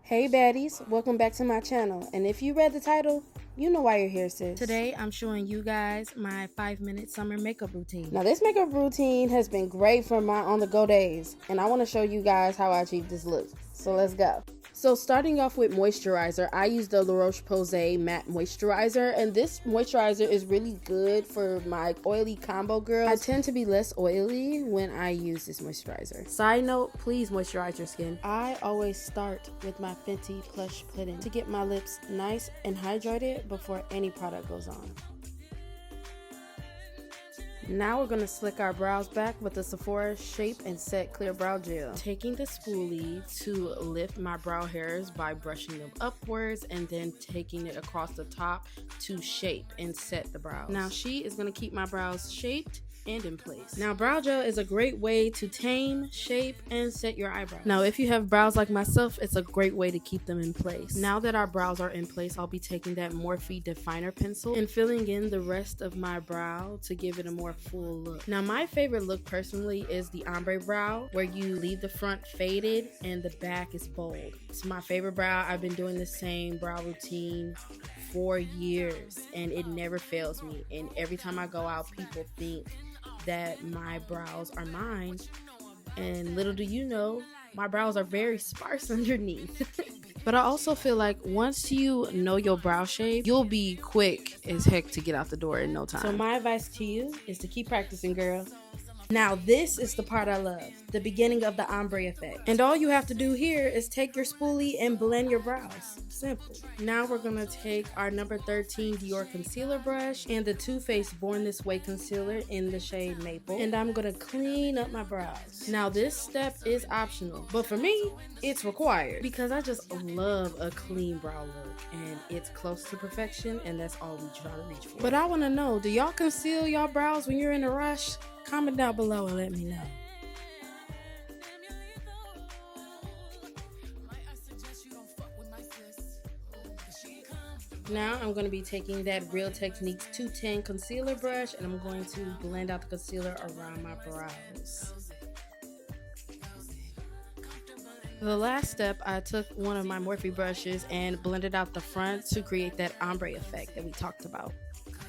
Hey baddies, welcome back to my channel, and if you read the title, you know why you're here, sis. Today I'm showing you guys my 5-minute summer makeup routine. Now this makeup routine has been great for my on-the-go days, and I want to show you guys how I achieve this look. So let's go. So starting off with moisturizer, I use the La Roche-Posay matte moisturizer, and this moisturizer is really good for my oily combo girls. I tend to be less oily when I use this moisturizer. Side note, please moisturize your skin. I always start with my Fenty Plush Pudding to get my lips nice and hydrated before any product goes on. Now we're going to slick our brows back with the Sephora Shape and Set Clear Brow Gel. Taking the spoolie to lift my brow hairs by brushing them upwards and then taking it across the top to shape and set the brows. Now she is going to keep my brows shaped and in place. Now brow gel is a great way to tame, shape, and set your eyebrows. Now if you have brows like myself, it's a great way to keep them in place. Now that our brows are in place, I'll be taking that Morphe definer pencil and filling in the rest of my brow to give it a more full look. Now my favorite look personally is the ombre brow, where you leave the front faded and the back is bold. It's my favorite brow. I've been doing the same brow routine for years and it never fails me, and every time I go out, people think that my brows are mine, and little do you know, my brows are very sparse underneath. But I also feel like once you know your brow shape, you'll be quick as heck to get out the door in no time. So my advice to you is to keep practicing, girl. Now this is the part I love, the beginning of the ombre effect. And all you have to do here is take your spoolie and blend your brows. Simple. Now we're gonna take our number 13 Dior concealer brush and the Too Faced Born This Way concealer in the shade Maple, and I'm gonna clean up my brows. Now this step is optional, but for me, it's required because I just love a clean brow look and it's close to perfection, and that's all we try to reach for. But I wanna know, do y'all conceal y'all brows when you're in a rush? Comment down below and let me know. Now I'm going to be taking that Real Techniques 210 concealer brush and I'm going to blend out the concealer around my brows. For the last step, I took one of my Morphe brushes and blended out the front to create that ombre effect that we talked about.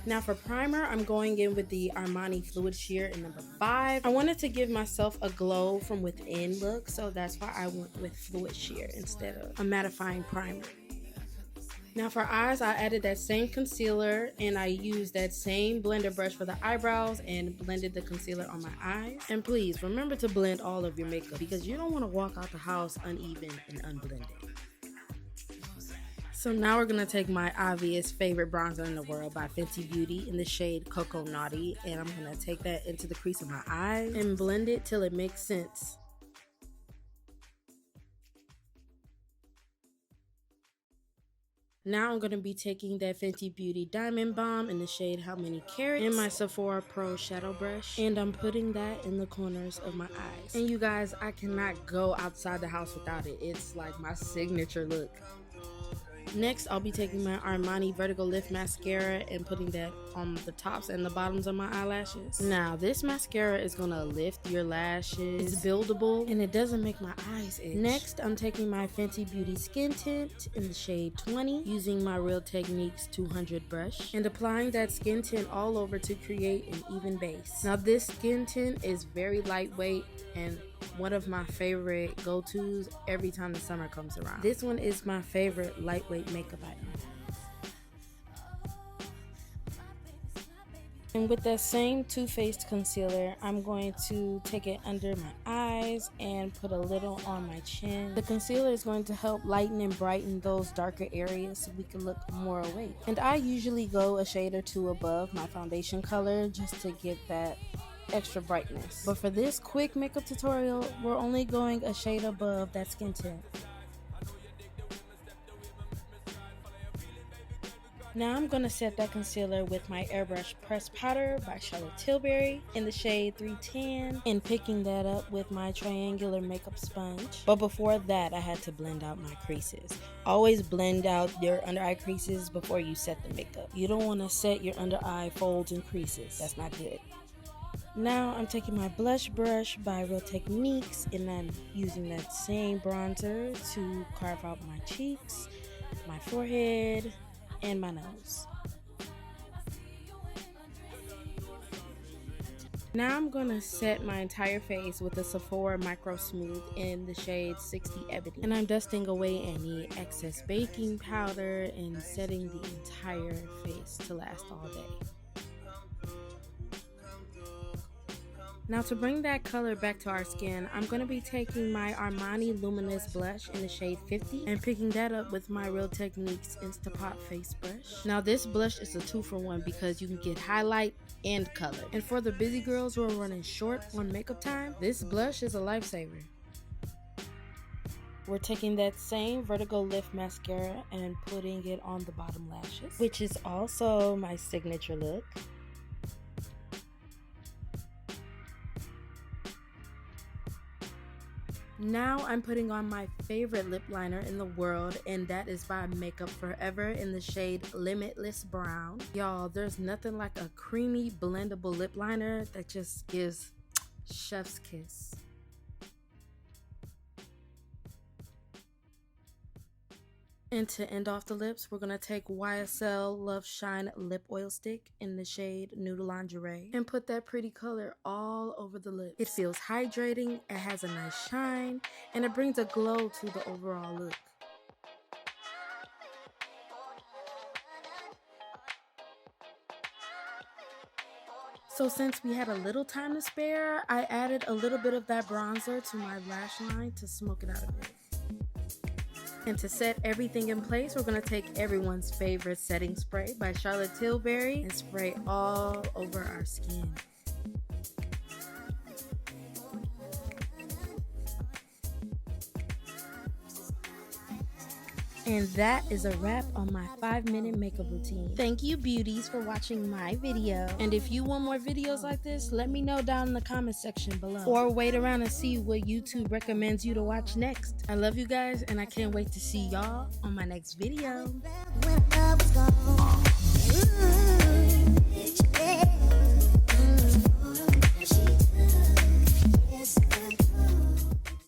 Now for primer, I'm going in with the Armani Fluid Sheer in number 5. I wanted to give myself a glow from within look, so that's why I went with Fluid Sheer instead of a mattifying primer. Now for eyes, I added that same concealer and I used that same blender brush for the eyebrows and blended the concealer on my eyes. And please remember to blend all of your makeup because you don't want to walk out the house uneven and unblended. So now we're going to take my obvious favorite bronzer in the world by Fenty Beauty in the shade Cocoa Naughty, and I'm going to take that into the crease of my eyes and blend it till it makes sense. Now I'm going to be taking that Fenty Beauty Diamond Bomb in the shade How Many Carats in my Sephora Pro Shadow Brush, and I'm putting that in the corners of my eyes. And you guys, I cannot go outside the house without it. It's like my signature look. Next, I'll be taking my Armani Vertical Lift Mascara and putting that on the tops and the bottoms of my eyelashes. Now, this mascara is going to lift your lashes. It's buildable and it doesn't make my eyes itch. Next, I'm taking my Fenty Beauty Skin Tint in the shade 20 using my Real Techniques 200 brush and applying that skin tint all over to create an even base. Now, this skin tint is very lightweight and one of my favorite go-tos every time the summer comes around. This one is my favorite lightweight makeup item. And with that same Too Faced concealer, I'm going to take it under my eyes and put a little on my chin. The concealer is going to help lighten and brighten those darker areas so we can look more awake. And I usually go a shade or two above my foundation color just to get that extra brightness. But for this quick makeup tutorial, we're only going a shade above that skin tint. Now I'm going to set that concealer with my Airbrush Pressed Powder by Charlotte Tilbury in the shade 310 and picking that up with my triangular makeup sponge. But before that, I had to blend out my creases. Always blend out your under eye creases before you set the makeup. You don't want to set your under eye folds and creases. That's not good. Now I'm taking my blush brush by Real Techniques and I'm using that same bronzer to carve out my cheeks, my forehead, and my nose. Now I'm going to set my entire face with the Sephora Micro Smooth in the shade 60 Ebony. And I'm dusting away any excess baking powder and setting the entire face to last all day. Now to bring that color back to our skin, I'm going to be taking my Armani Luminous Blush in the shade 50 and picking that up with my Real Techniques Instapot Face Brush. Now this blush is a 2-for-1 because you can get highlight and color. And for the busy girls who are running short on makeup time, this blush is a lifesaver. We're taking that same Vertigo Lift Mascara and putting it on the bottom lashes, which is also my signature look. Now I'm putting on my favorite lip liner in the world, and that is by Makeup Forever in the shade Limitless Brown. Y'all, there's nothing like a creamy blendable lip liner that just gives chef's kiss. And to end off the lips, we're going to take YSL Love Shine Lip Oil Stick in the shade Nude Lingerie and put that pretty color all over the lips. It feels hydrating, it has a nice shine, and it brings a glow to the overall look. So since we had a little time to spare, I added a little bit of that bronzer to my lash line to smoke it out a bit. And to set everything in place, we're going to take everyone's favorite setting spray by Charlotte Tilbury and spray all over our skin. And that is a wrap on my 5-minute makeup routine. Thank you beauties for watching my video. And if you want more videos like this, let me know down in the comment section below. Or wait around and see what YouTube recommends you to watch next. I love you guys and I can't wait to see y'all on my next video.